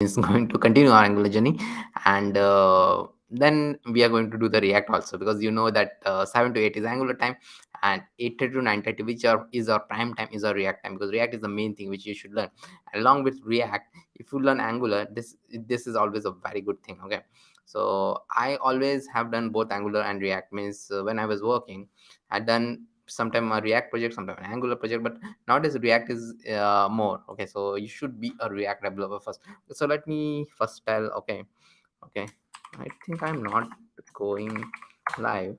is going to continue our Angular journey, and then we are going to do the React also, because you know that 7 to 8 is Angular time, and 8:30 to 9:30, which is our prime time, is our React time, because React is the main thing which you should learn. Along with React, if you learn Angular, this is always a very good thing. Okay, so I always have done both Angular and React. Means when I was working, I done sometime a React project, sometime an Angular project, but nowadays React is more. Okay, so you should be a React developer first. So let me first tell. Okay, okay, I think I'm not going live.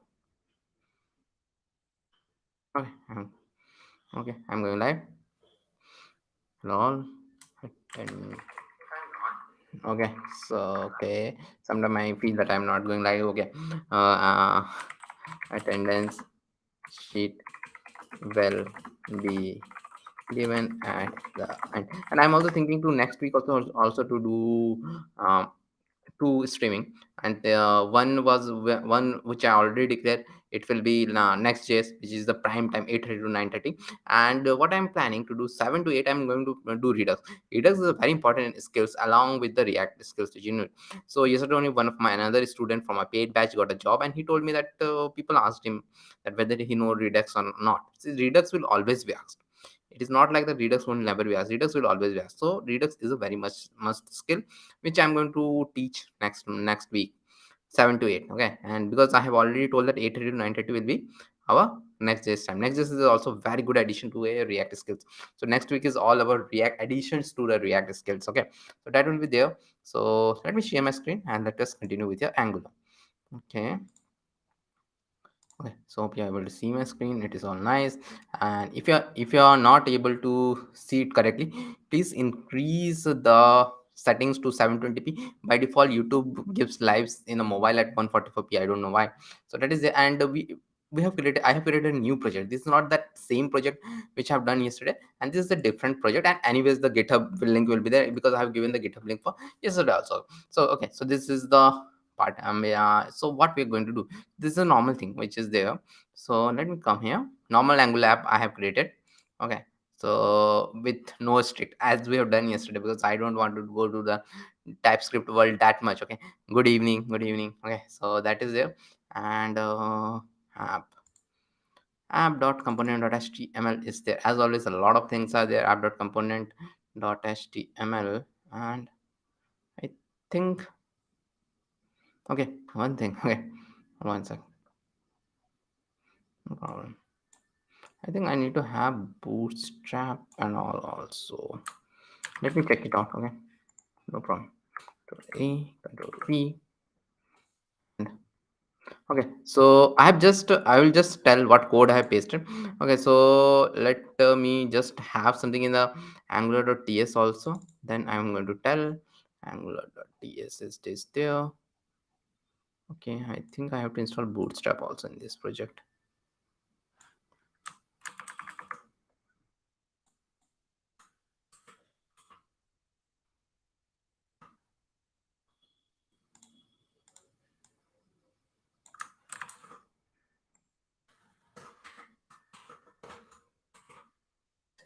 Okay, I'm going live. Lol. And okay, so okay, sometimes I feel that I'm not going live. Okay, uh attendance sheet will be given at the end, and I'm also thinking to next week also to do two streaming, and one which I already declared. It will be next JS, which is the prime time, 8:30 to 9:30. And what I'm planning to do 7 to 8, I'm going to do Redux. Redux is a very important skills along with the React skills that you know. So yesterday only one of my another student from a paid batch got a job, and he told me that people asked him that whether he know Redux or not. See, Redux will always be asked. It is not like the Redux will never be asked. Redux will always be asked. So Redux is a very much must skill, which I'm going to teach next week, 7 to 8. Okay, and because I have already told that 8:30 to 9:30 will be our next day's time. Next day is also very good addition to a React skills. So next week is all about React additions to the React skills. Okay, so that will be there. So let me share my screen and let us continue with your Angular. Okay. Okay, so hope you're able to see my screen. It is all nice. And if you're not able to see it correctly, please increase the settings to 720p. By default, YouTube gives lives in a mobile at 144p. I don't know why. So that is it. And we have created I have created a new project. This is not that same project which I've done yesterday, and this is a different project. And anyways, the GitHub link will be there because I have given the GitHub link for yesterday also. So okay, so this is the part. Yeah, so what we're going to do, this is a normal thing which is there. So let me come here. Normal Angular app I have created. Okay, so with no strict, as we have done yesterday, because I don't want to go to the TypeScript world that much. Okay, good evening, good evening. Okay, so that is there. And app app.component.html is there. As always, a lot of things are there. App.component.html. And I think, okay, one thing. Okay, one sec, no problem. I think I need to have bootstrap and all also. Let me check it out. Okay, no problem. Control A, Control V, and okay. So I will just tell what code I have pasted. Okay, so let me just have something in the angular.ts also. Then I'm going to tell angular.ts is this there. Okay, I think I have to install bootstrap also in this project.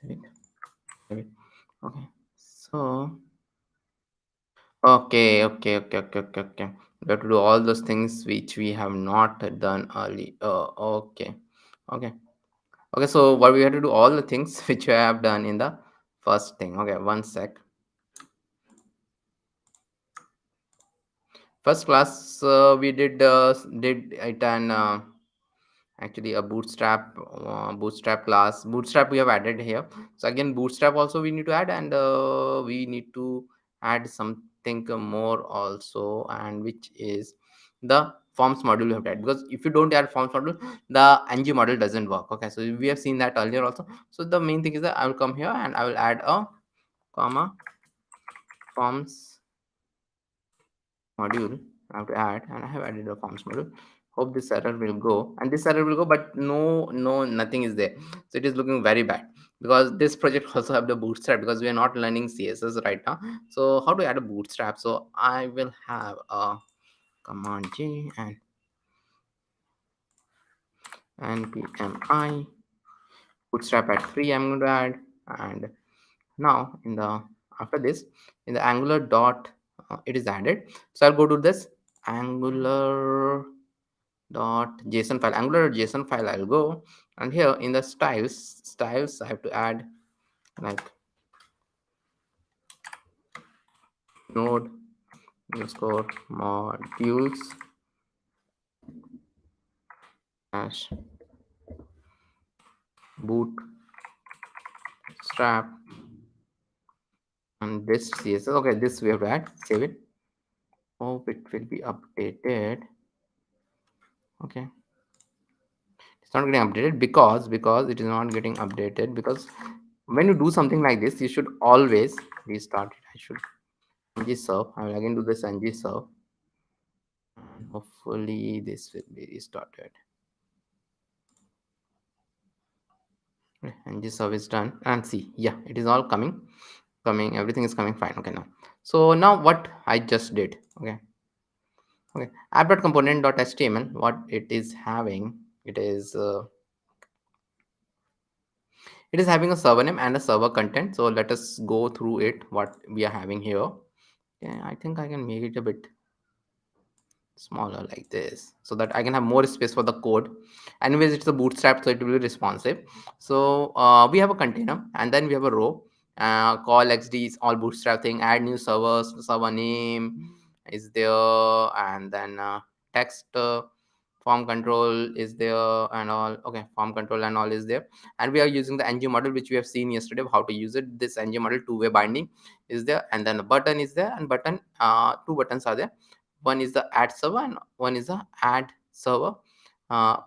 Save it. Save it. Okay, so okay, okay, okay, okay, okay, okay. We have to do all those things which we have not done early. Okay, okay, okay. So what we have to do all the things which we have done in the first thing. Okay, one sec. First class, we did it, and actually a bootstrap class. Bootstrap we have added here. So again, bootstrap also we need to add, and we need to add something more also, and which is the forms module we have to add, because if you don't add forms module, the ng model doesn't work. Okay, so we have seen that earlier also. So the main thing is that I will come here and I will add a comma forms module. I have to add, and I have added a forms module. Hope this error will go, and this error will go, but no, nothing is there. So it is looking very bad, because this project also have the bootstrap, because we are not learning CSS right now. So how to add a bootstrap? So I will have a command J and npmi bootstrap at 3. I'm going to add, and now in the after this, in the angular dot, it is added. So I'll go to this angular dot json file, angular.json file. I'll go, and here in the styles I have to add like node underscore modules dash bootstrap, and this css. Okay, this we have to add, save it. Hope it will be updated. Okay, it's not getting updated because it is not getting updated, because when you do something like this, you should always restart it. I should ng serve. I will again do this ng serve, and hopefully this will be restarted. Okay, ng serve is done, and see, yeah, it is all coming, everything is coming fine. Okay, now, so now what I just did, okay, app.component.html, what it is having, it is having a server name and a server content. So let us go through it, what we are having here. Okay, I think I can make it a bit smaller like this so that I can have more space for the code. Anyways, it's a bootstrap, so it will be responsive. So we have a container, and then we have a row. Call xd is all bootstrap thing. Add new servers, server name is there, and then text form control is there and all. Okay, form control and all is there, and we are using the ng model, which we have seen yesterday how to use it. This ng model two-way binding is there, and then the button is there, and button two buttons are there. One is the add server and one is the add server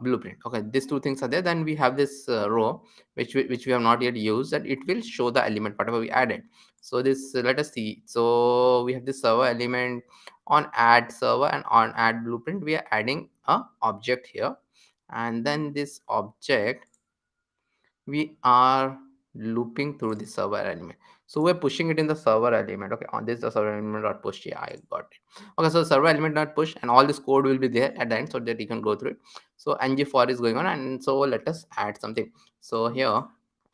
blueprint. Okay, these two things are there. Then we have this row which we have not yet used, and it will show the element whatever we added. So this let us see. So we have this server element on add server, and on add blueprint we are adding a object here, and then this object we are looping through the server element. So we're pushing it in the server element. Okay, on this the server element dot push. Yeah, I got it. Okay, so server element dot push, and all this code will be there at the end so that you can go through it. So ng for is going on, and so let us add something. So here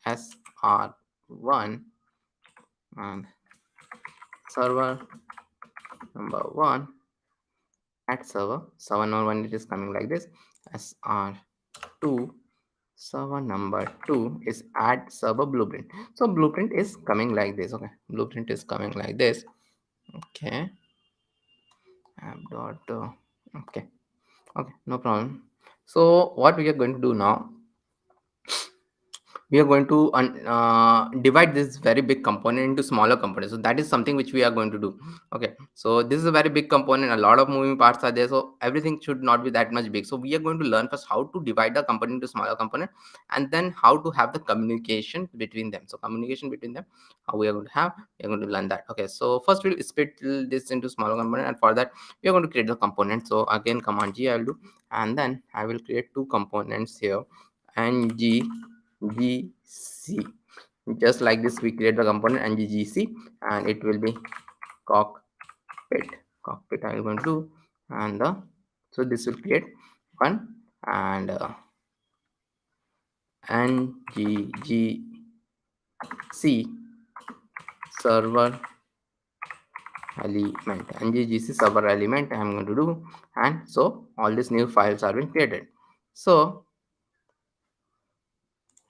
sr1 and server number one at server number one, it is coming like this. sr2 server number two is add server blueprint. So blueprint is coming like this. Okay, blueprint is coming like this. Okay, app dot okay, no problem. So what we are going to do now, we are going to divide this very big component into smaller components. So that is something which we are going to do. Okay, so this is a very big component, a lot of moving parts are there, so everything should not be that much big. So we are going to learn first how to divide the component into smaller component, and then how to have the communication between them. So communication between them, how we are going to have, we are going to learn that. Okay, so first we'll split this into smaller component, and for that we are going to create the component. So again, command G I'll do, and then I will create two components here, and GC. Just like this, we create the component ngGC, and it will be cockpit. Cockpit I'm going to do, and so this will create one, and ngGC server element. ngGC server element I'm going to do, and so all these new files are being created. So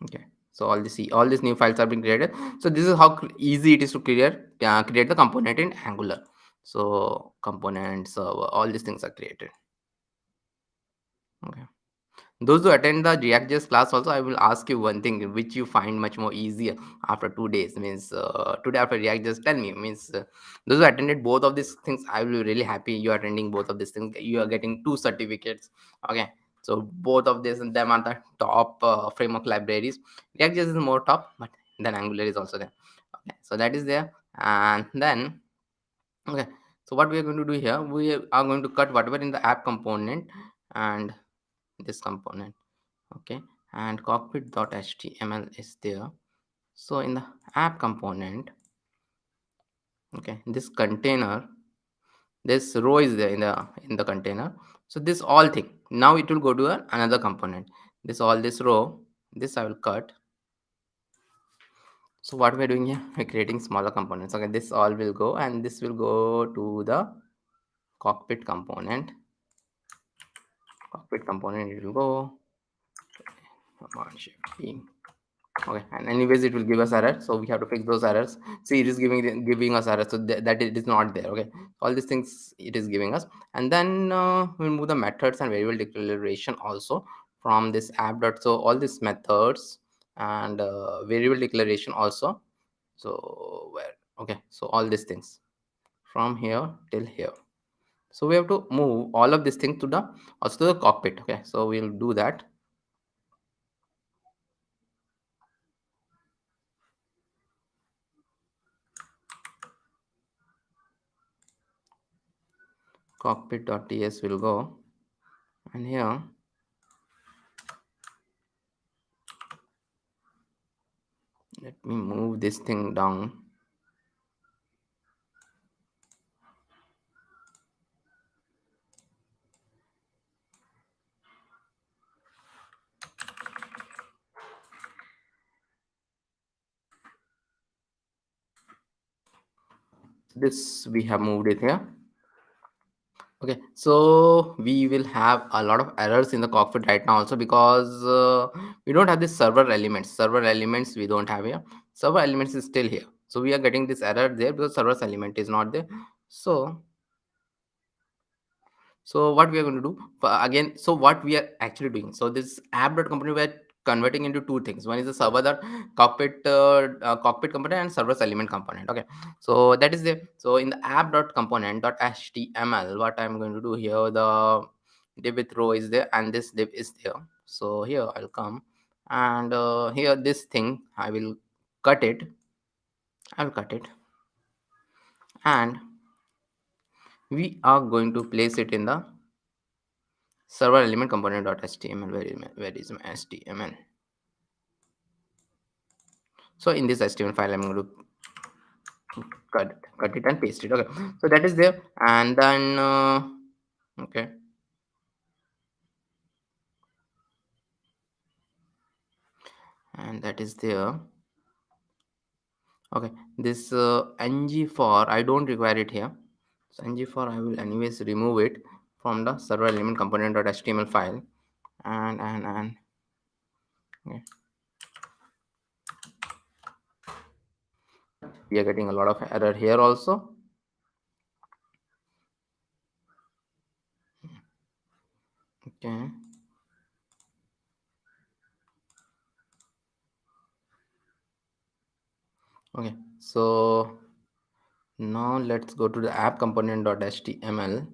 okay, so all these new files are being created. So this is how easy it is to create the component in angular. So component server, all these things are created. Okay, those who attend the React.js class also, I will ask you one thing which you find much more easier after 2 days. Means today after React.js, tell me. Means those who attended both of these things, I will be really happy. You are attending both of these things. You are getting 2 certificates. Okay, so both of this and them are the top framework libraries. React.js is more top, but then Angular is also there. Okay, so that is there, and then okay. So what we are going to do here, we are going to cut whatever in the app component and this component. Okay, and cockpit.html is there. So in the app component, okay, this container, this row is there in the container. So this all thing, now it will go to another component. This all this row, this I will cut. So what we're doing here, we're creating smaller components. Okay, this all will go, and this will go to the cockpit component. Cockpit component, it will go command shift P. Okay, and anyways it will give us error, so we have to fix those errors. See, it is giving us error, so that it is not there. Okay, all these things it is giving us. And then we'll move the methods and variable declaration also from this app dot. So all these methods and variable declaration also. So where, okay, so all these things from here till here. So we have to move all of these things to the also to the cockpit. Okay, so we'll do that. Cockpit.ts will go, and here let me move this thing down. This we have moved it here. Okay, so we will have a lot of errors in the cockpit right now also, because we don't have this server elements. Server elements we don't have here. Server elements is still here, so we are getting this error there because server element is not there. So what we are going to do again, so what we are actually doing, so this app.component we are converting into two things. One is the server that cockpit component and server element component. Okay, so that is the, so in the app.component.html, what I'm going to do here, the div with row is there and this div is there. So here I'll come, and here this thing I will cut it. I'll cut it, and we are going to place it in the server element component.html. Where is my html? So in this html file I'm going to cut it and paste it. Okay, so that is there. And then okay, and that is there. Okay, this ng for I don't require it here. So ng for I will anyways remove it from the server element component.html file. And okay, we are getting a lot of error here also. Okay, okay, so now let's go to the app component.html.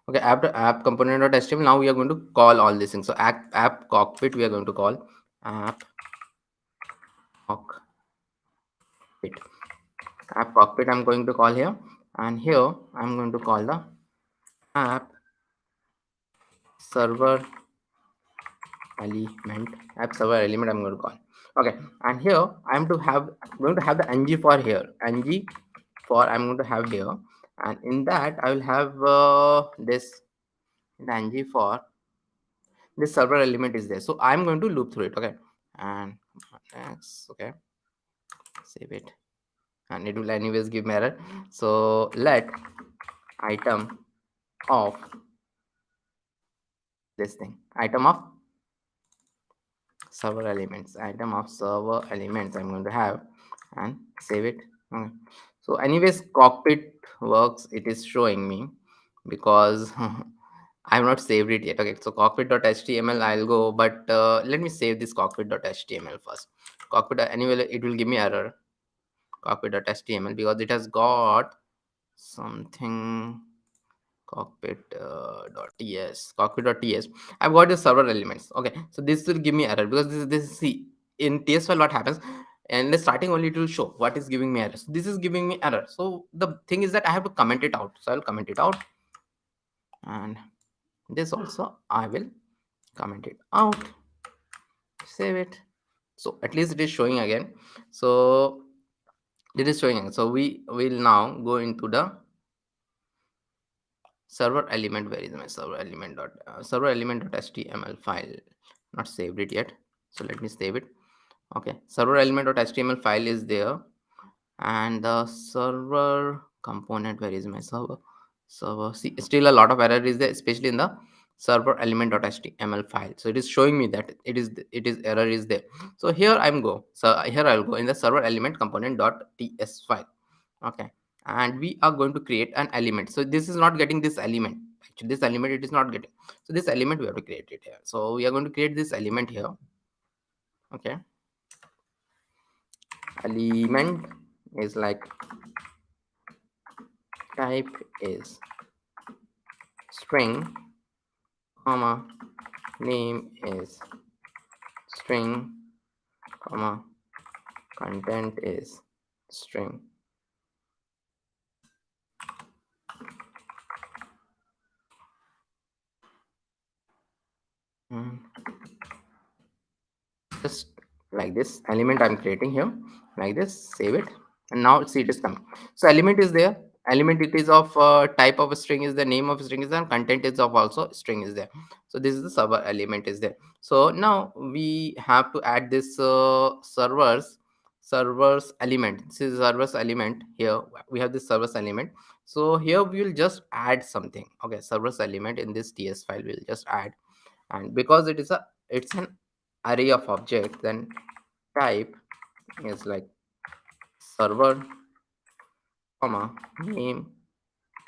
Okay, app component.html. Now we are going to call all these things. So app cockpit we are going to call app cockpit. App cockpit I'm going to call here, and here I'm going to call the app server element. App server element I'm going to call. Okay, and here I'm going to have the ng for here. Ng for I'm going to have here, and in that I will have this the ng for this server element is there. So I'm going to loop through it. Okay, and next, okay, save it, and it will anyways give me error. So let item of this thing, item of server elements, item of server elements I'm going to have, and save it. Okay. So anyways cockpit works, it is showing me because I have not saved it yet. Okay, so cockpit.html I'll go, but let me save this cockpit.html first. Cockpit, anyway it will give me error, cockpit.html, because it has got something cockpit.ts. I've got the server elements. Okay, so this will give me error because this see in ts file what happens, and the starting only it will show what is giving me error. So this is giving me error, so the thing is that I have to comment it out. So I'll comment it out, and this also I will comment it out, save it. So at least it is showing again. So it is showing again. So we will now go into the server element. Where is my server element server element.html file? Not saved it yet, so let me save it. Okay, server element.html file is there, and the server component, where is my server, see, still a lot of error is there, especially in the server element.html file. So it is showing me that it is error is there. So here I'm go, so here I'll go in the server element component.ts file. Okay, and we are going to create an element. So this is not getting this element, actually this element it is not getting. So this element we have to create it here. So we are going to create this element here. Okay, element is like type is string, comma, name is string, comma, content is string. And just like this element I'm creating here, like this, save it, and now see it is coming. So element is there, element it is of type of a string is the name of a string is there, and content is of also string is there. So this is the server element is there. So now we have to add this servers element. This is servers element. Here we have this servers element. So here we will just add something. Okay, servers element in this ts file we'll just add, and because it's an array of objects, then type is like server, comma, name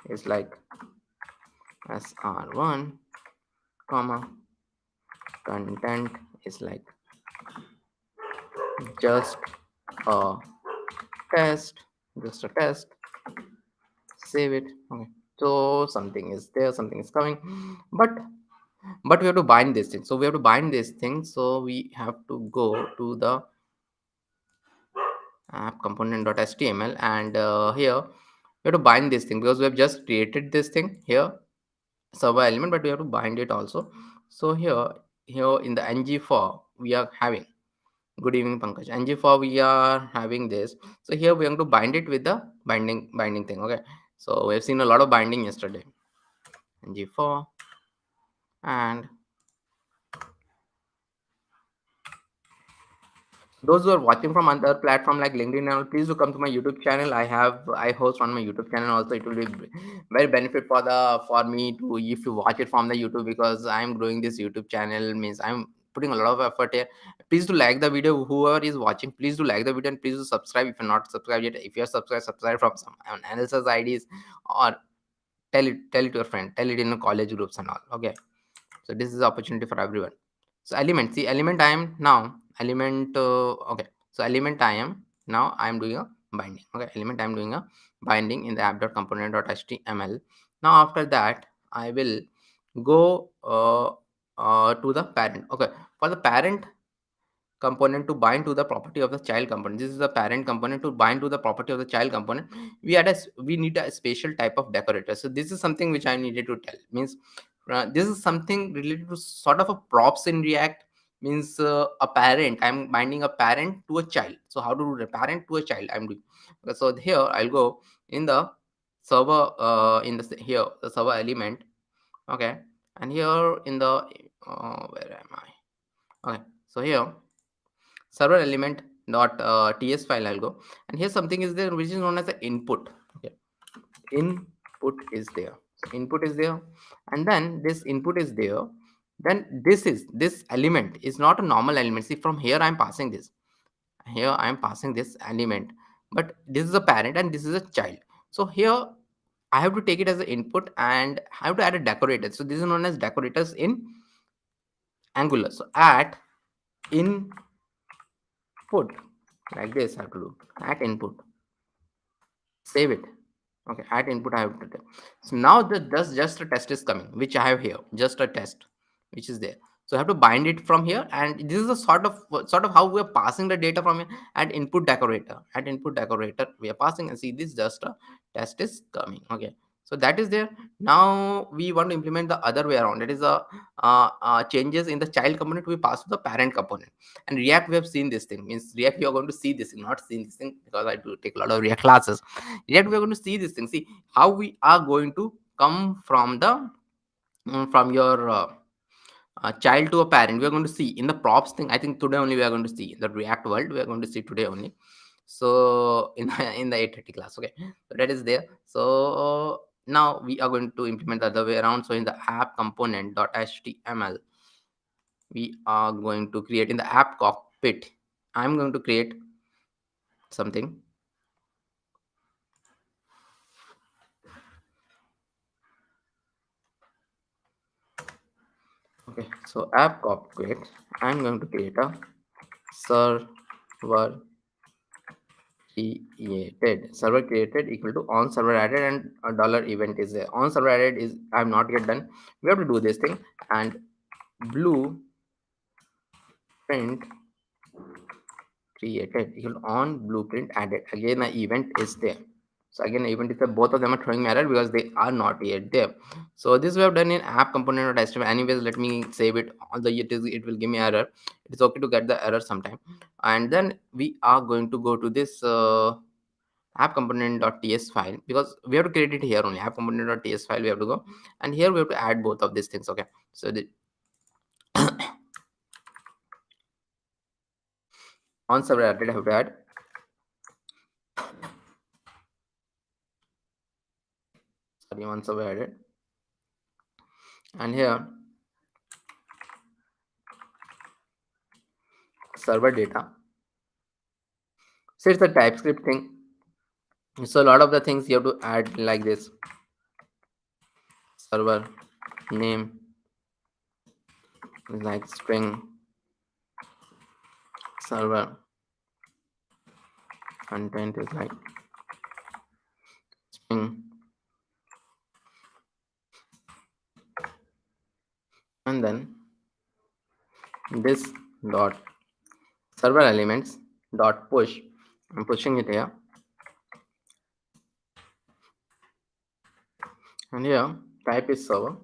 is like sr1, comma, content is like just a test, just a test, save it. Okay, so something is there, something is coming, but we have to bind this thing. So we have to bind this thing, so we have to go to the app component.html, and here we have to bind this thing, because we have just created this thing here, server element, but we have to bind it also. So here in the ng4 we are having, good evening Pankaj, ng4 we are having this. So here we have to bind it with the binding thing. Okay, so we have seen a lot of binding yesterday, ng4, and those who are watching from other platform like LinkedIn and all, please do come to my YouTube channel. I host on my YouTube channel also. It will be very benefit for me to, if you watch it from the YouTube, because I'm growing this YouTube channel, means I'm putting a lot of effort here. Please do like the video, whoever is watching, please do like the video, and please do subscribe if you're not subscribed yet. If you're subscribe from some analysis IDs, or tell it to your friend, tell it in the college groups and all. Okay, so this is the opportunity for everyone. So element, see element I am now element okay, so element I am now I am doing a binding. Okay, element I am doing a binding in the app.component.html. Now after that I will go to the parent. Okay, for the parent component to bind to the property of the child component, this is the parent component. To bind to the property of the child component, we need a special type of decorator. So this is something which I needed to tell, means this is something related to sort of a props in React, means a parent, I'm binding a parent to a child. So how to do the parent to a child I'm doing. Okay, so here I'll go in the server, here the server element. Okay, and here in the where am I? Okay, so here server element dot ts file I'll go, and here something is there which is known as the input. Okay, input is there. So input is there, and then this input is there. Then this element is not a normal element. See, from here I'm passing this, here I'm passing this element, but this is a parent and this is a child. So here I have to take it as an input, and I have to add a decorator. So this is known as decorators in Angular. So at input, like this I have to do, at input, save it. Okay, at input I have to tell. So now the just a test is coming, which I have here, just a test which is there. So I have to bind it from here, and this is a sort of how we are passing the data from here. At input decorator, at input decorator we are passing, and see this just a test is coming. Okay, so that is there. Now we want to implement the other way around. That is changes in the child component we pass to the parent component. And React, we have seen this thing, means React you are going to see this thing, not seen this thing, because I do take a lot of React classes. Yet we are going to see this thing. See how we are going to come from the from your child to a parent. We are going to see in the props thing. I think today only we are going to see the React world. We are going to see today only. So in in the 8:30 class, okay. So that is there. So now we are going to implement the other way around. So in the app component.html, we are going to create in the app cockpit. I'm going to create something. Okay, so app cockpit. I'm going to create a server server created equal to on server added, and a dollar event is there. On server added is I'm not yet done. We have to do this thing, and blue print created equal to on blueprint added. Again, an event is there. So again, event is there. Both of them are throwing error because they are not yet there. So this we have done in app component or HTML. Anyways, let me save it. Although it will give me error. It is okay to get the error sometime. And then we are going to go to this app component.ts file, because we have to create it here only. App component.ts file we have to go, and here we have to add both of these things. Okay, so the on server added I have to add, sorry, on server added, and here server data. So it's a TypeScript thing. So a lot of the things you have to add like this: server name is like string, server content is like string, and then this dot server elements dot push. I'm pushing it here, and here type is server,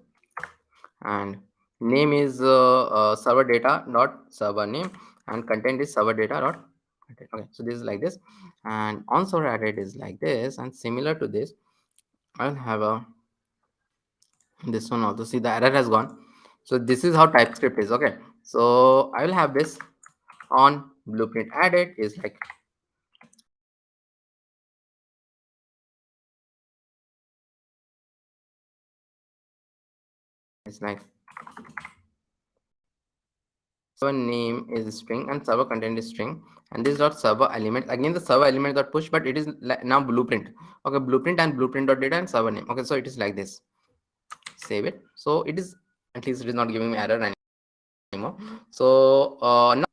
and name is server data dot server name, and content is server data dot content. Okay, so this is like this, and on server added is like this, and similar to this I'll have a this one also. See, the error has gone. So this is how TypeScript is. Okay, so I will have this on blueprint added is like it's like server name is string and server content is string, and this dot server element, again the server element dot push, but it is now blueprint. Okay, blueprint and blueprint dot data and server name. Okay, so it is like this. Save it. So it is, at least it is not giving me error anymore. So now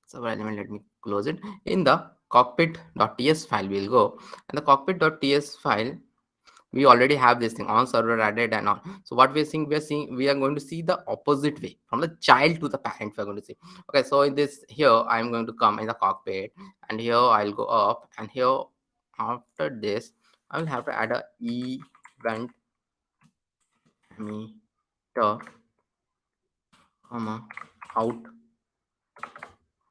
server element, let me close it. In the cockpit.ts file we'll go, and the cockpit.ts file we already have this thing on server added and all. So what we are going to see the opposite way, from the child to the parent we're going to see. Okay, so in this here I'm going to come in the cockpit, and here I'll go up, and here after this I will have to add a event meter, comma out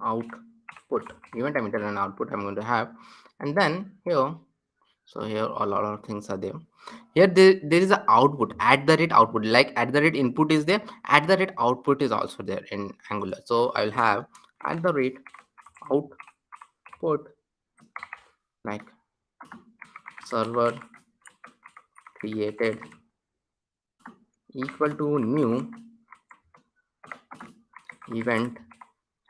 output, event emitter and output I'm going to have. And then here, so here a lot of things are there. Here there is a output, at the rate output, like at the rate input is there, at the rate output is also there in Angular. So I'll have at the rate output like server created equal to new event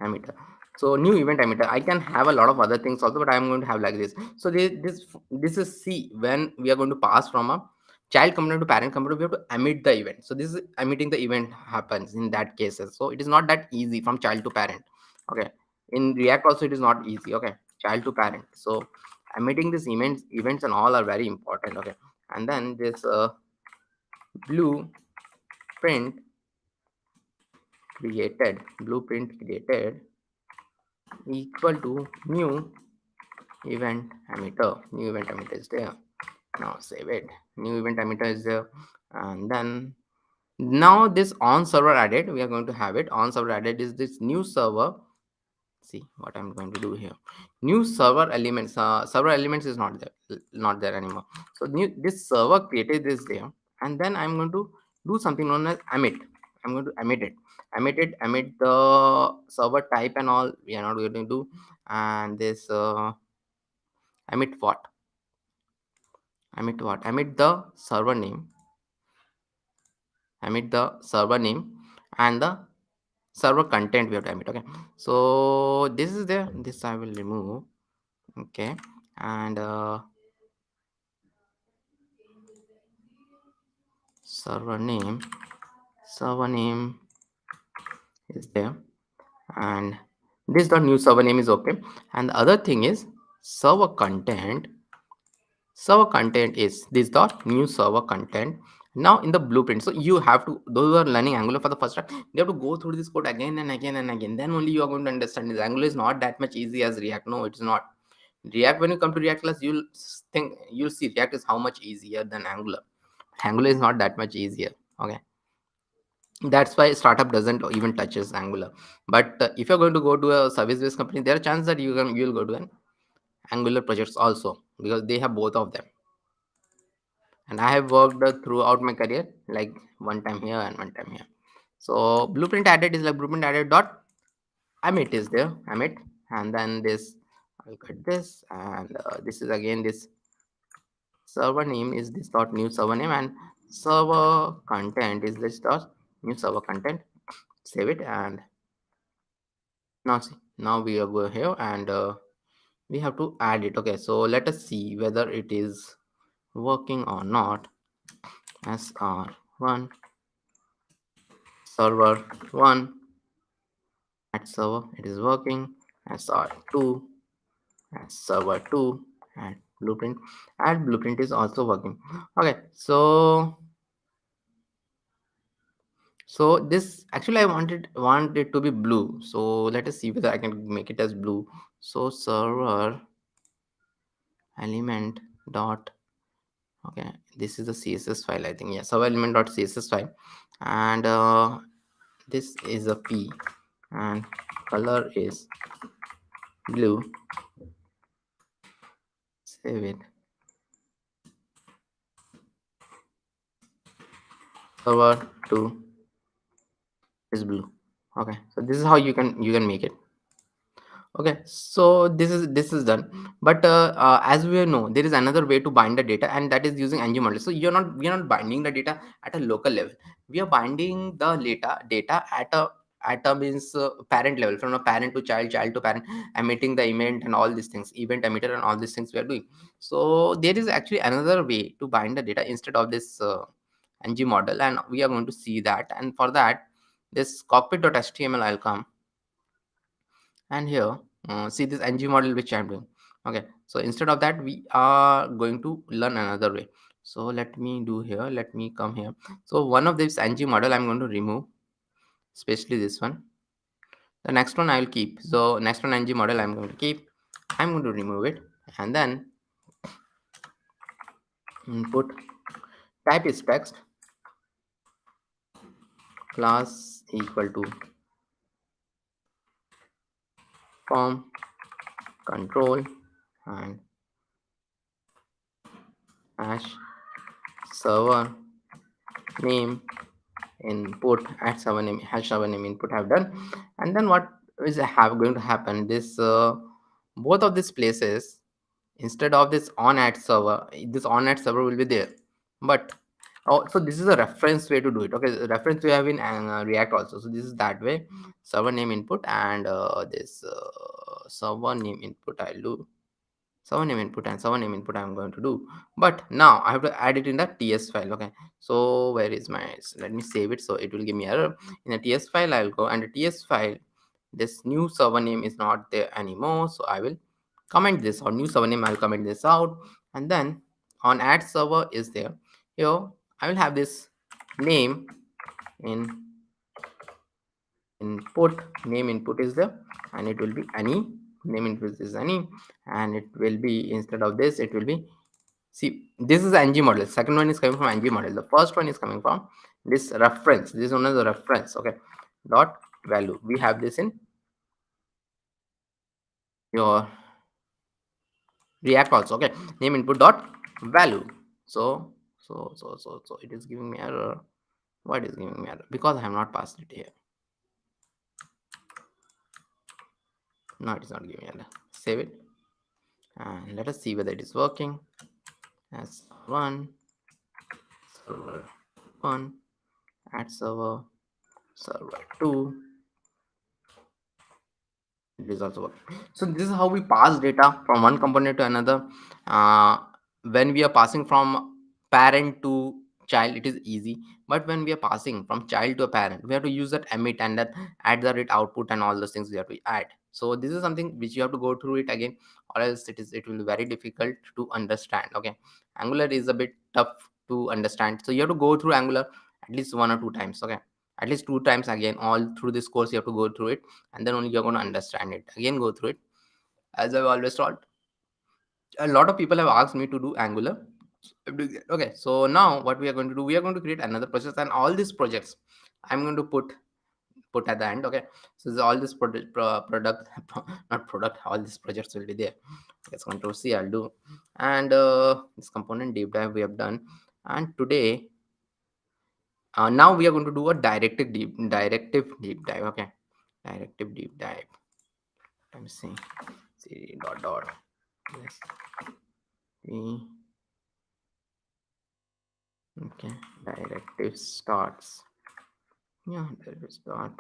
emitter. So new event emitter, I can have a lot of other things also, but I'm going to have like this. So this is C. When we are going to pass from a child component to parent component, we have to emit the event. So this is emitting the event happens in that cases. So it is not that easy from child to parent. Okay, in React also it is not easy. Okay, child to parent. So emitting these events and all are very important. Okay, and then this blue print blueprint created equal to new event emitter is there. Now save it. New event emitter is there, and then now this on server added, we are going to have it on server added is this new server. See what I'm going to do here. New server elements. Server elements is not there anymore. So new this server created is there, and then I'm going to do something known as emit. I'm going to emit the server type and all. We are not going to do. And this emit what? Emit the server name. Emit the server name and the server content we have to emit. Okay, so this is there. This I will remove. Okay, and server name. Server name is there, and this dot new server name is okay. And the other thing is server content. Server content is this dot new server content. Now in the blueprint, so you have to, those who are learning Angular for the first time, they have to go through this code again and again and again. Then only you are going to understand this. Angular is not that much easy as React. No, it's not. React, when you come to React class, you'll see React is how much easier than Angular. Angular is not that much easier. Okay, that's why startup doesn't even touches Angular. But if you're going to go to a service based company, there are chances that you'll go to an Angular projects also, because they have both of them. And I have worked throughout my career, like one time here and one time here. So blueprint added is like blueprint added dot emit is there, emit. And then this, I'll cut this, and this is again this server name is this dot new server name, and server content is this dot new server content. Save it. And now see, now we are going here, and we have to add it. Okay, so let us see whether it is working or not. sr1 server 1 at server, it is working. sr2 at server 2 and blueprint, and blueprint is also working. Okay, so this actually I want it to be blue, so let us see whether I can make it as blue. So server element dot, okay, this is a css file, I think. Yeah, server element dot css file, and this is a p, and color is blue. Save it. Server 2 is blue. Okay, so this is how you can make it. Okay, so this is done. But as we know, there is another way to bind the data, and that is using ng model. So we are not binding the data at a local level. We are binding the data at a means parent level, from a parent to child, child to parent, emitting the event and all these things, event emitter and all these things we are doing. So there is actually another way to bind the data instead of this ng model, and we are going to see that. And for that, this cockpit.html I'll come, and here see this ng model which I'm doing. Okay, so instead of that, we are going to learn another way. So let me do here, let me come here. So one of this ng model I'm going to remove, especially this one. The next one I'll keep. So next one ng model I'm going to keep, I'm going to remove it. And then input type is text, class equal to form control, and hash server name input at server name, hash server name input have done. And then what is going to happen, this both of these places, instead of this on at server, this on at server will be there. But oh, so this is a reference way to do it. Okay, the reference we have in React also. So this is that way, server name input, and this server name input I'll do, server name input and server name input I'm going to do. But now I have to add it in the ts file. Okay, so where is my, let me save it, so it will give me error. In the ts file I'll go, and the ts file, this new server name is not there anymore, so I will comment this, or new server name I'll comment this out. And then on add server is there, here I will have this name in input, name input is there, and it will be any, name input is any, and it will be, instead of this, it will be, see, this is ng model, second one is coming from ng model, the first one is coming from this reference, this one is the reference. Okay, dot value, we have this in your React also. Okay, name input dot value. So it is giving me error. Why it is giving me error? Because I have not passed it here. No, it is not giving error. Save it and let us see whether it is working. As one, server one, add server, server two. It is also working. So this is how we pass data from one component to another. uh, when we are passing from parent to child, it is easy, but when we are passing from child to a parent, we have to use that emit and that add the rate output and all those things we have to add. So this is something which you have to go through it again, or else it will be very difficult to understand. Okay, Angular is a bit tough to understand, so you have to go through Angular at least 1 or 2 times. Okay, at least 2 times again, all through this course you have to go through it, and then only you're going to understand it. Again, go through it. As I've always told, a lot of people have asked me to do Angular. I'm doing it. Okay, so now what we are going to do, we are going to create another process, and all these projects I'm going to put at the end. Okay, so all this product not product, all these projects will be there. Let's control C, I'll do. And this component deep dive we have done. And today, now we are going to do a directive deep dive. Okay, directive deep dive. Let me see. C dot dot. Yes. E. Okay. Directive starts. Yeah, directive start.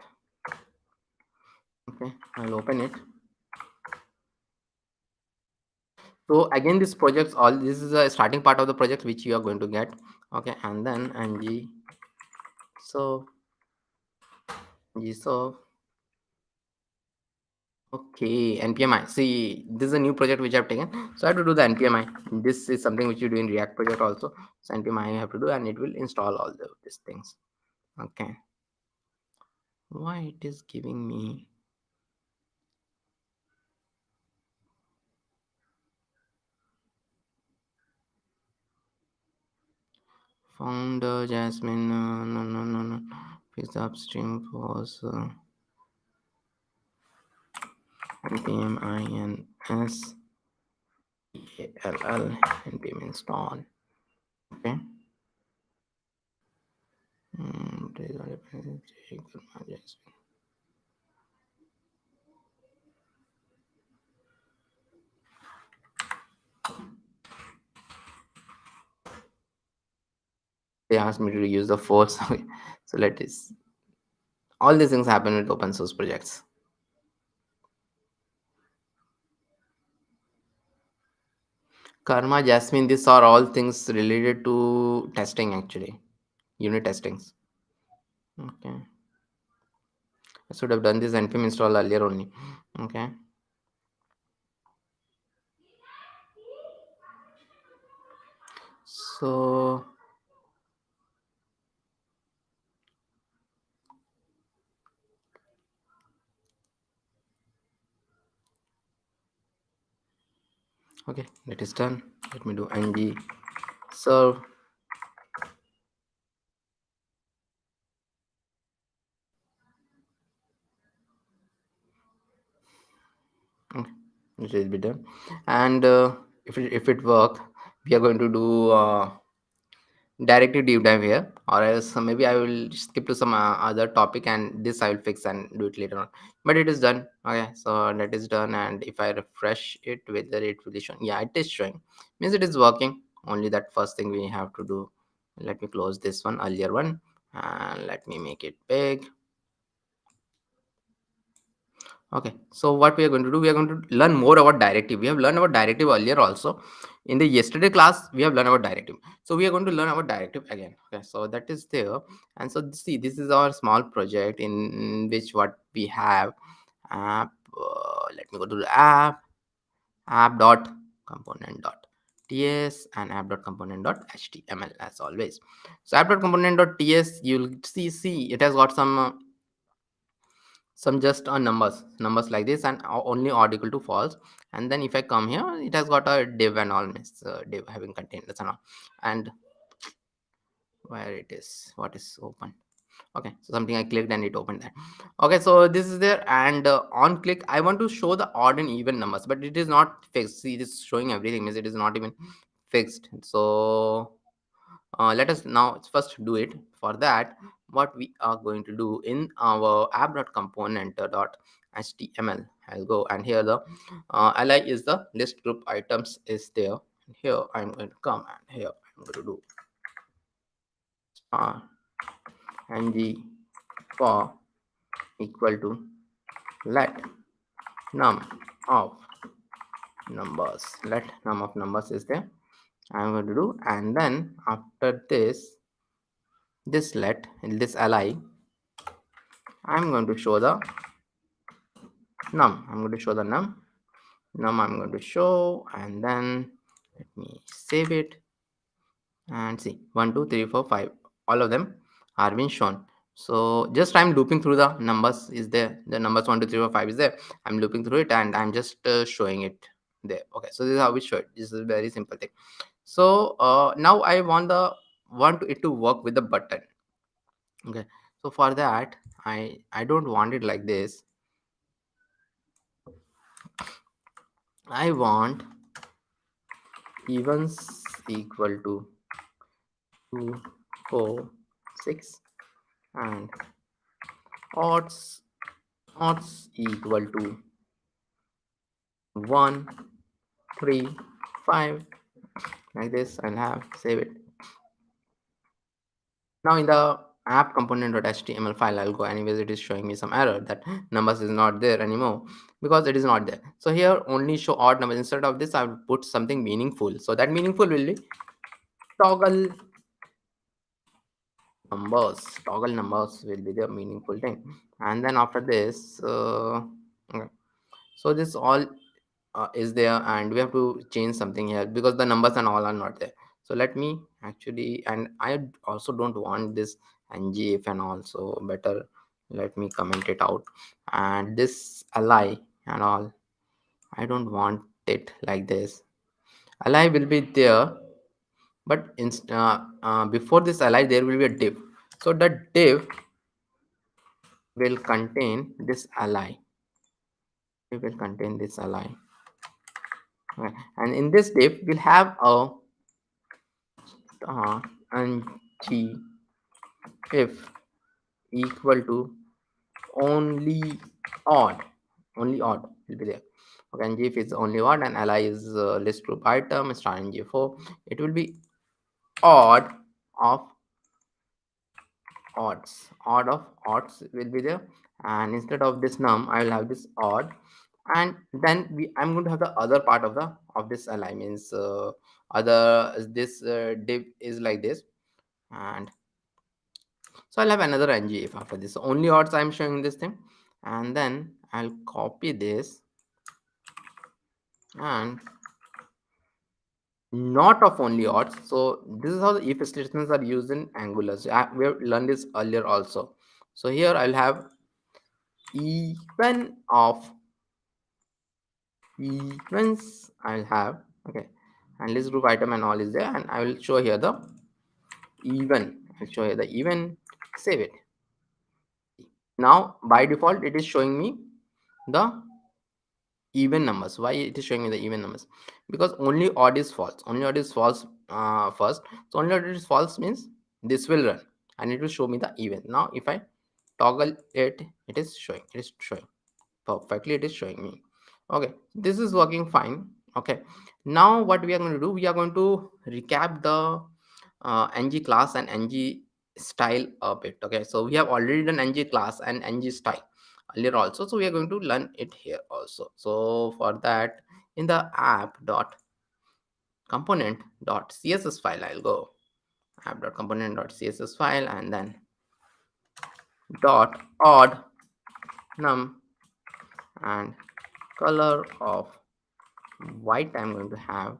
Okay. I'll open it. So again, this projects, all this is a starting part of the project which you are going to get. Okay, and then ng so so okay, npmi. See, this is a new project which I've taken, so I have to do the npmi. This is something which you do in React project also. So npmi I have to do, and it will install all these things. Okay, why it is giving me founder Jasmine? No. Fix the upstream was npm ins all npm install. Okay. They asked me to use the force. So let us. All these things happen with open source projects. Karma, Jasmine, these are all things related to testing actually. Unit testings. Okay. I should have done this npm install earlier only. Okay. So okay, that is done. Let me do ng serve. Okay, it will be done. And if it work, we are going to do directly deep dive here, or else maybe I will skip to some other topic, and this I will fix and do it later on. But it is done. Okay, so that is done, and if I refresh it, whether it will be showing, yeah, it is showing, means it is working. Only that first thing we have to do, let me close this one, earlier one, and let me make it big. Okay, so what we are going to do, we are going to learn more about directive. We have learned about directive earlier also. In the yesterday class, we have learned about directive. So we are going to learn about directive again. Okay, so that is there. And so see, this is our small project in which what we have app. Let me go to the app dot component dot ts and app dot component dot html as always. So app dot component dot ts, you'll see it has got some just numbers like this, and only odd equal to false. And then if I come here, it has got a div and all, div having containers and all. And where it is, what is open? Okay, so something I clicked and it opened that. Okay, so this is there, and on click I want to show the odd and even numbers, but it is not fixed. See, it is showing everything, means it is not even fixed. So Let us now first do it. For that, what we are going to do in our app.component.html, I'll go, and here the li is the list group items is there. Here I'm going to come, and here I'm going to do ng for equal to let num of let num of numbers is there. I'm going to do, and then after this let this li, I'm going to show the I'm going to show the num I'm going to show, and then let me save it and see 1 2 3 4 5, all of them are being shown. So just I'm looping through the numbers is there, the numbers 1 2 3 4 5 is there. I'm looping through it, and I'm just showing it there. Okay, so this is how we show it. This is a very simple thing. So now I want it to work with the button. Okay, so for that, I don't want it like this. I want evens equal to 2 4 6, and odds equal to 1 3 5, like this. I'll have save it. Now in the app component.html file, I'll go, anyways it is showing me some error that numbers is not there anymore because it is not there. So here only show odd numbers. Instead of this, I will put something meaningful. So that meaningful will be toggle numbers will be the meaningful thing. And then after this, okay, so this all is there, and we have to change something here because the numbers and all are not there. So let me actually, and I also don't want this ngif and also better, let me comment it out. And this li and all, I don't want it like this. Li will be there, but before this li there will be a div. So the div will contain this li. It will contain this li. Okay. And in this div we'll have a and g if equal to only odd will be there. Okay, and g if is only odd, and li is list group item star ng 4, it will be odd of odd of odds will be there. And instead of this num, I will have this odd, and then I'm going to have the other part of this li, means other this div is like this. And so I'll have another ngif after this. So only odds I'm showing this thing, and then I'll copy this, and not of only odds. So this is how the if statements are used in Angular. So we have learned this earlier also. So here I'll have even of events. I'll have, okay, and list group item and all is there, and I will show here the even. I'll show here the even. Save it. Now by default it is showing me the even numbers. Why it is showing me the even numbers? Because only odd is false. Only odd is false first. So only odd is false means this will run, and it will show me the even. Now if I toggle it, it is showing perfectly. It is showing me. Okay, this is working fine. Okay, now what we are going to do, we are going to recap the ng class and ng style a bit. Okay, so we have already done ng class and ng style earlier also, so we are going to learn it here also. So for that, in the app dot component dot css file, I'll go app dot component dot css file, and then dot odd num and color of white I'm going to have,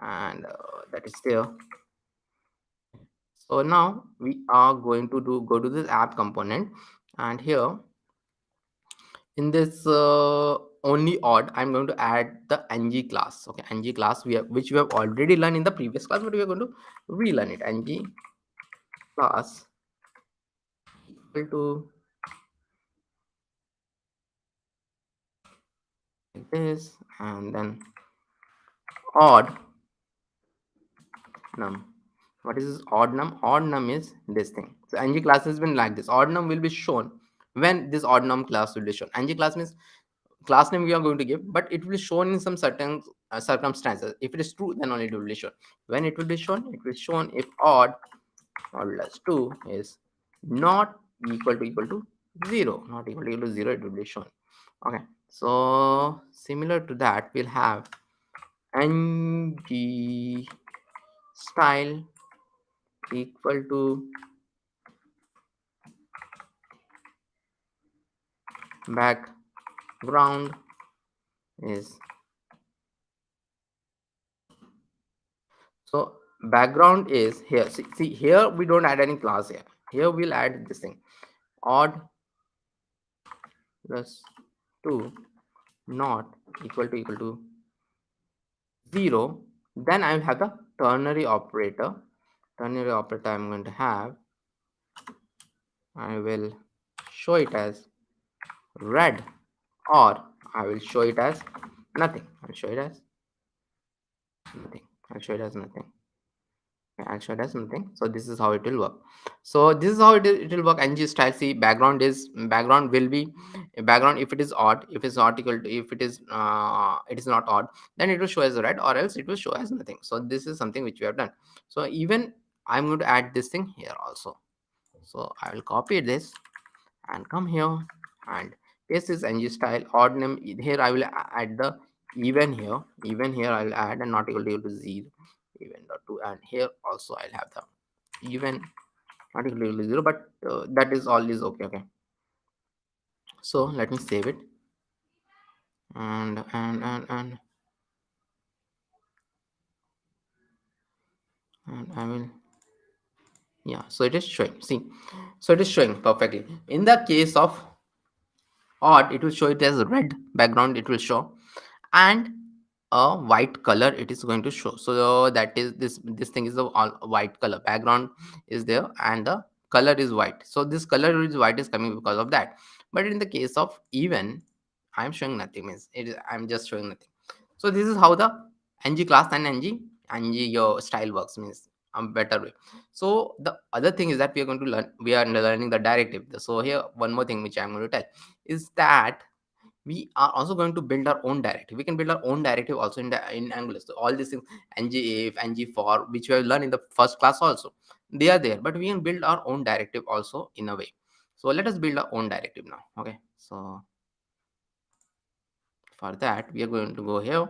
and that is there. So now we are going to go to this app component, and here in this only odd, I'm going to add the ng class. Okay, ng class which we have already learned in the previous class, but we are going to relearn it. Ng class equal to like this, and then odd num. What is this odd num? Odd num is this thing. So ng class has been like this. Odd num will be shown when this odd num class will be shown. Ng class means class name we are going to give, but it will be shown in some certain circumstances. If it is true, then only it will be shown. When it will be shown, it will be shown if odd modulus 2 is not equal to 0. Not equal to 0, it will be shown. Okay, so similar to that, we'll have ng style equal to background is, so background is here. See here we don't add any class here. Here we'll add this thing odd plus 2 not equal to 0. Then I will have the ternary operator. Ternary operator I'm going to have, I will show it as red, or I will show it as nothing. I'll show it as nothing. I'll show it as nothing. I'll show it as nothing. So this is how it will work. So this is how it will work. Ng style. See, background will be background if it is odd. If it's not equal to, if it is not odd, then it will show as red, or else it will show as nothing. So this is something which we have done. So even I'm going to add this thing here also. So I will copy this and come here and paste this ng style odd name. Here I will add the even here. Even here I will add and not equal to 0. Even dot 2, and here also I'll have the even not equal to 0, but that is all is okay. Okay, so let me save it, and I will, yeah, so it is showing. See, so it is showing perfectly. In the case of odd, it will show it as red background, it will show, and a white color it is going to show. So that is this thing is the all white color, background is there and the color is white. So this color is white is coming because of that. But in the case of even, I'm showing nothing, means it is, I'm just showing nothing. So this is how the ng class and ng your style works, means a better way. So the other thing is that we are learning the directive. So here one more thing which I'm going to tell is that we are also going to build our own directive. We can build our own directive also in Angular. So all these things, ng if, ng for, which we have learned in the first class also, they are there. But we can build our own directive also in a way. So let us build our own directive now. Okay. So for that, we are going to go here,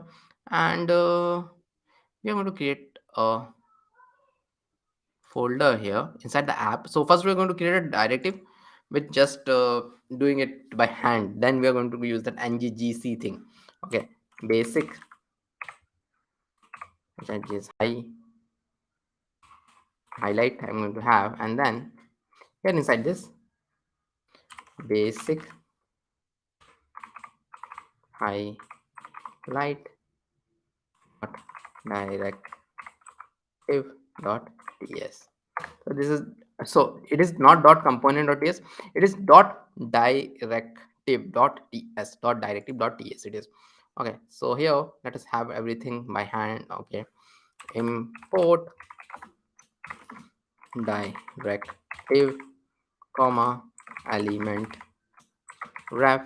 and we are going to create a folder here inside the app. So first we are going to create a directive with just doing it by hand. Then we are going to use that nggc thing. Okay, basic, which is highlight I'm going to have, and then here inside this basic highlight dot directive dot ts. So this is, so it is not dot component dot ts, it is dot directive dot ts, dot directive dot ts it is. Okay, so here let us have everything by hand. Okay, import directive comma element ref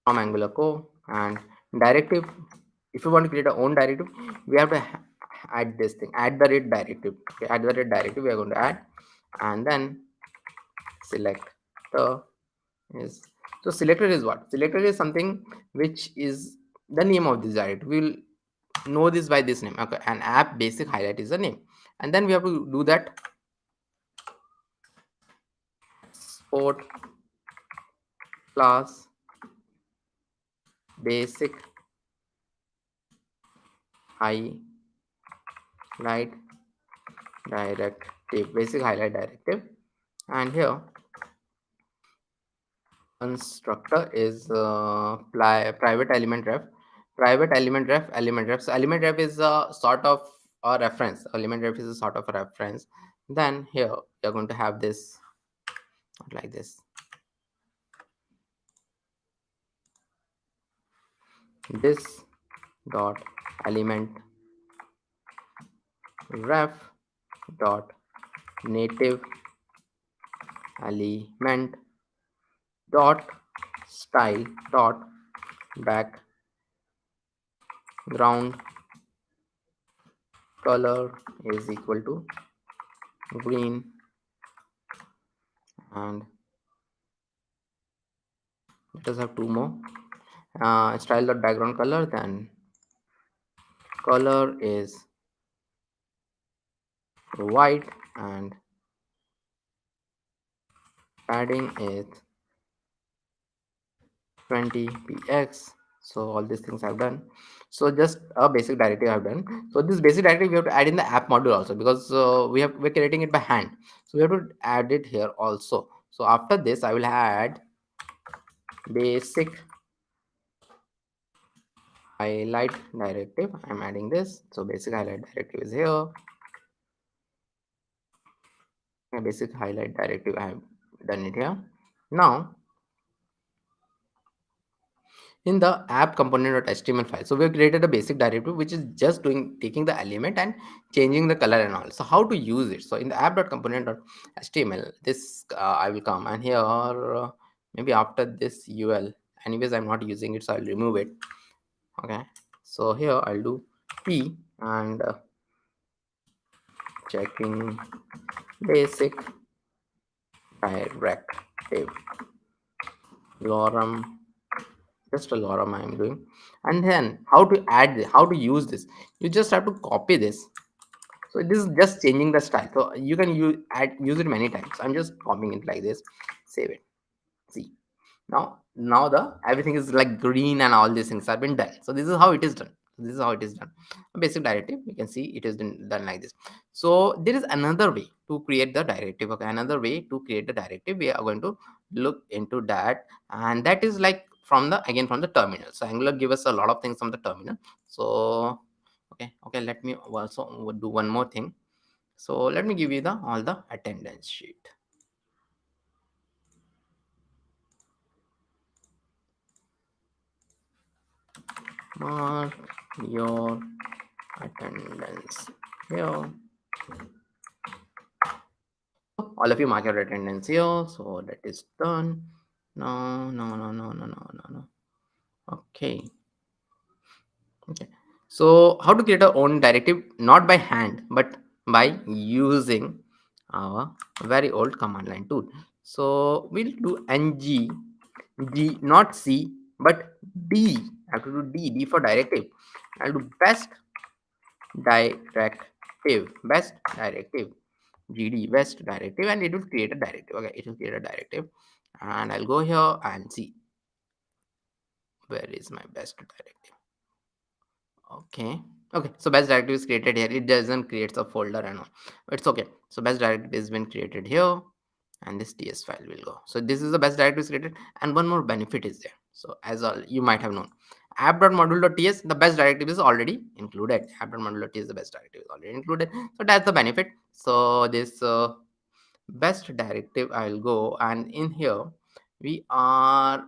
from Angular core, and directive, if you want to create our own directive, we have to add this thing, add the rate directive. Okay, add the rate directive we are going to add, and then selector is, so selector is what? Selector is something which is the name of this directive. We'll know this by this name. Okay, and app basic highlight is the name, and then we have to do that export class basic highlight directive, basic highlight directive, and here constructor is private element ref, element ref. So element ref is a sort of a reference. Element ref is a sort of a reference. Then here you're going to have this like this, this dot element ref dot native element dot style dot background color is equal to green, and let us have two more. Style dot background color, then color is white, and padding is 20 px. So all these things I've done. So just a basic directive I've done. So this basic directive we have to add in the app module also, because we're creating it by hand, so we have to add it here also. So after this I will add basic highlight directive. I'm adding this. So basic highlight directive is here. A basic highlight directive I have done it here. Now in the app component.html file, so we have created a basic directive which is just taking the element and changing the color and all. So how to use it? So in the app.component.html, this I will come, and here maybe after this ul, anyways I'm not using it, so I'll remove it. Okay, so here I'll do p and checking basic directive lorem, just a lorem I'm doing. And then how to add this, how to use this, you just have to copy this. So this is just changing the style, so you can use it many times. I'm just copying it like this, save it. See, now the everything is like green and all these things have been done. So this is how it is done. This is how it is done. A basic directive, you can see it is done like this. So there is another way to create the directive. Okay, another way to create the directive, we are going to look into that, and that is like from the again from the terminal. So angular give us a lot of things from the terminal. So okay, let me also do one more thing. So let me give you the all the attendance sheet. Mark your attendance here. All of you mark your attendance here. So that is done. No. Okay. Okay. So how to create our own directive, not by hand, but by using our very old command line tool. So we'll do ng d, not c, but d. I have to do d for directive. I'll do best directive gd best directive, and it will create a directive. Okay, it will create a directive, and I'll go here and see where is my best directive. Okay, so best directive is created here. It doesn't create a folder and all, it's okay. So best directive has been created here, and this ts file will go. So this is the best directive is created, and one more benefit is there. So as all you might have known, app.module.ts, the best directive is already included. App.module.ts, the best directive is already included, so that's the benefit. So this best directive, I'll go, and in here we are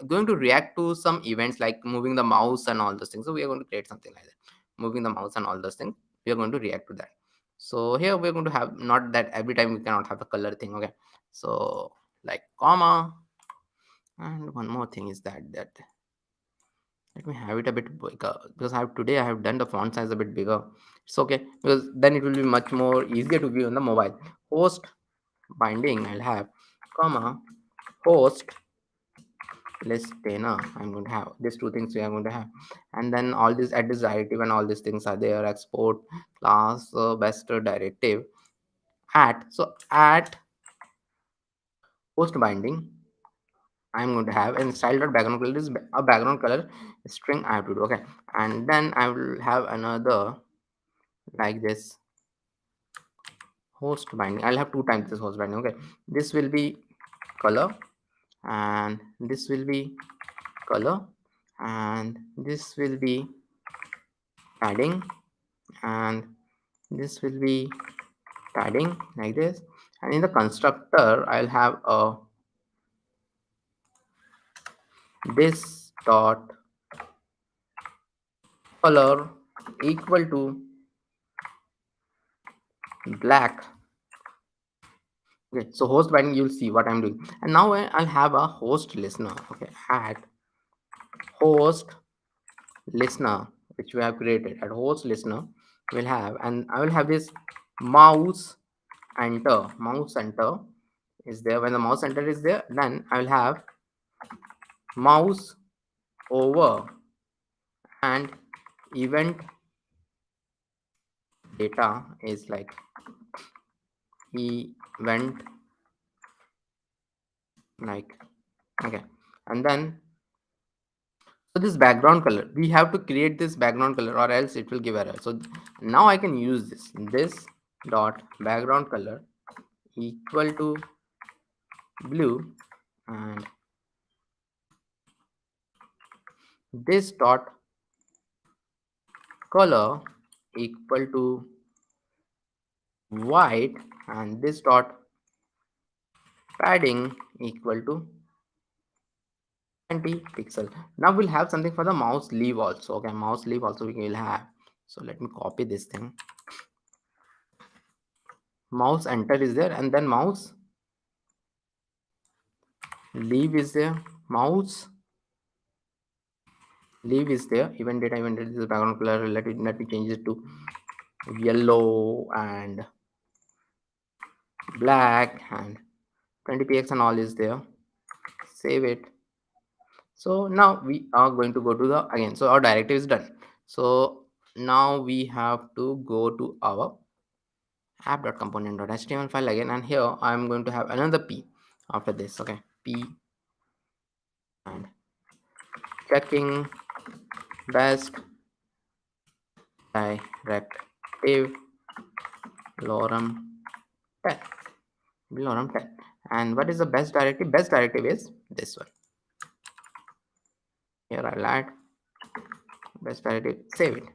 going to react to some events like moving the mouse and all those things. So we are going to create something like that, moving the mouse and all those things. We are going to react to that. So here we're going to have, not that every time we cannot have the color thing. Okay, so like comma, and one more thing is that let me have it a bit bigger, because I have done the font size a bit bigger. It's okay, because then it will be much more easier to view on the mobile. Host binding, I'll have comma host listener. I'm going to have these two things we are going to have, and then all these add this directive and all these things are there. Export class best directive at, so at host binding I'm going to have, and style dot background color is a background color string I have to do. Okay, and then I will have another like this host binding. I'll have two times this host binding. Okay, this will be color, and this will be color, and this will be padding, and this will be padding like this. And in the constructor I'll have a this dot color equal to black. Okay, so host binding, you'll see what I'm doing. And now I'll have a host listener. Okay, add host listener, which we have created. At host listener we'll have, and I will have this mouse enter. Mouse enter is there. When the mouse enter is there, then I will have mouse over and event data is like event like. Okay, and then so this background color, we have to create this background color or else it will give error. So now I can use this dot background color equal to blue, and this dot color equal to white, and this dot padding equal to 20 pixel. Now we'll have something for the mouse leave also. Okay, mouse leave also we will have. So let me copy this thing. Mouse enter is there, and then mouse leave is there. Mouse leave is there. Event data is background color. Let me change it to yellow and black, and 20px and all is there. Save it. So now we are going to go to the again. So our directive is done. So now we have to go to our app.component.html file again, and here I'm going to have another p after this. Okay, p and checking best directive lorem 10 lorem 10. And what is the best directive? Best directive is this one. Here I'll add best directive, save it.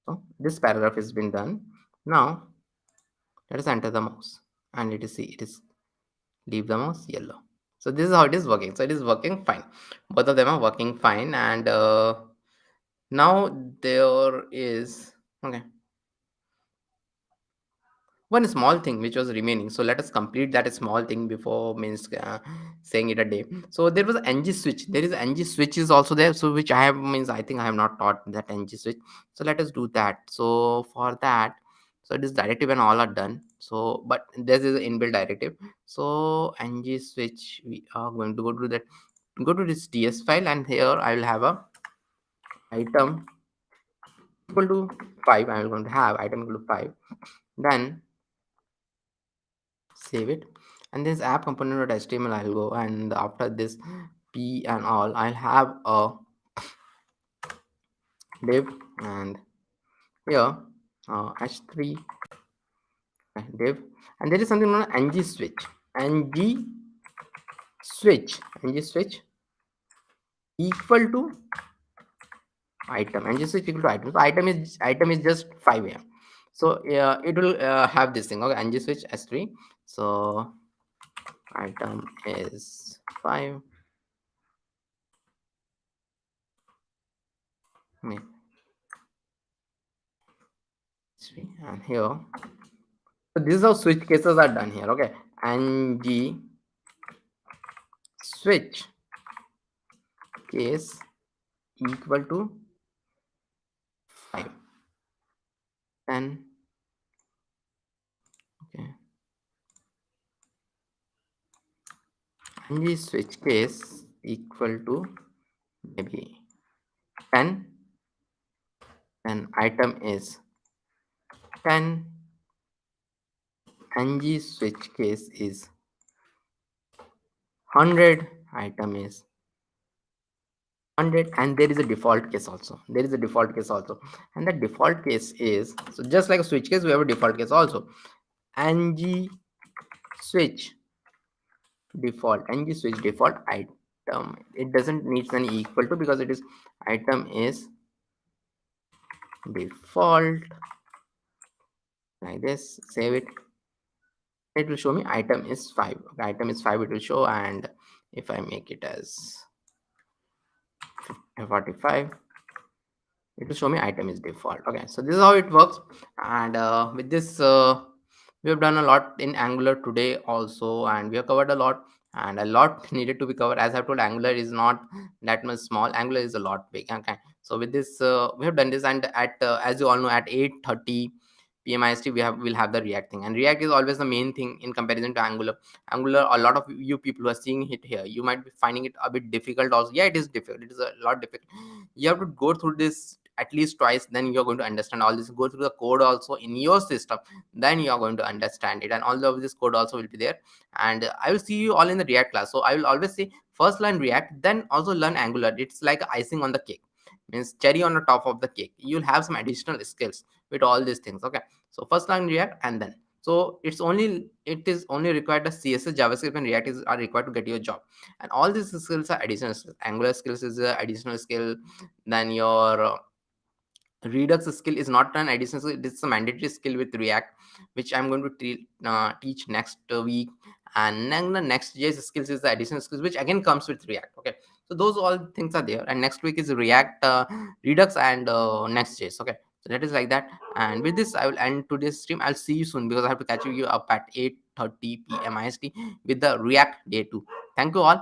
So this paragraph has been done. Now let us enter the mouse, and it is see it is leave the mouse yellow. So this is how it is working. So it is working fine. Both of them are working fine, and now there is okay one small thing which was remaining. So let us complete that small thing before means saying it a day. So there was ng switch. There is ng switch is also there, so which I have means I think I have not taught that ng switch. So let us do that. So for that, so this directive and all are done. So but this is an inbuilt directive. So ng switch, we are going to go to that, go to this ts file, and here I will have a item equal to 5. I am going to have item equal to 5. Then save it, and this app component.html I'll go, and after this p and all I'll have a div, and here h3 div, and there is something known as ng switch. ng switch equal to item. ng switch equal to item. So item is just 5 am. So it will have this thing. Okay, ng switch s3. So item is 5. And here, so this is how switch cases are done here. Okay, ng switch case equal to 5. Then okay, ng switch case equal to maybe 10. Then item is 10. ng switch case is 100. Item is 100, and there is a default case also. There is a default case also, and the default case is, so just like a switch case, we have a default case also. ng switch default, ng switch default item, it doesn't need an equal to because it is item is default, like this. Save it. It will show me item is 5. Okay, item is 5 it will show, and if I make it as 45, it will show me item is default. Okay, so this is how it works. And with this we have done a lot in Angular today also, and we have covered a lot, and a lot needed to be covered. As I've told, Angular is not that much small. Angular is a lot big. Okay, so with this we have done this, and at as you all know, at 8:30 p.m. IST we'll have the React thing, and React is always the main thing in comparison to Angular. Angular, a lot of you people who are seeing it here, you might be finding it a bit difficult also. Yeah, it is difficult. It is a lot difficult. You have to go through this at least twice, then you're going to understand all this. Go through the code also in your system, then you are going to understand it, and all of this code also will be there. And I will see you all in the React class. So I will always say first learn React, then also learn Angular. It's like icing on the cake, means cherry on the top of the cake. You'll have some additional skills with all these things. Okay, so first learn React, and then so it is only required the CSS, JavaScript, and React are required to get your job. And all these skills are additional skills. Angular skills is a additional skill. Then your Redux skill is not an additional skill, it is a mandatory skill with React, which I'm going to teach next week. And then the next JS skills is the additional skills, which again comes with React. Okay, so those all things are there. And next week is React, Redux, and Next.js. Okay, so that is like that. And with this, I will end today's stream. I'll see you soon because I have to catch you up at 8:30 p.m. IST with the React day 2. Thank you all.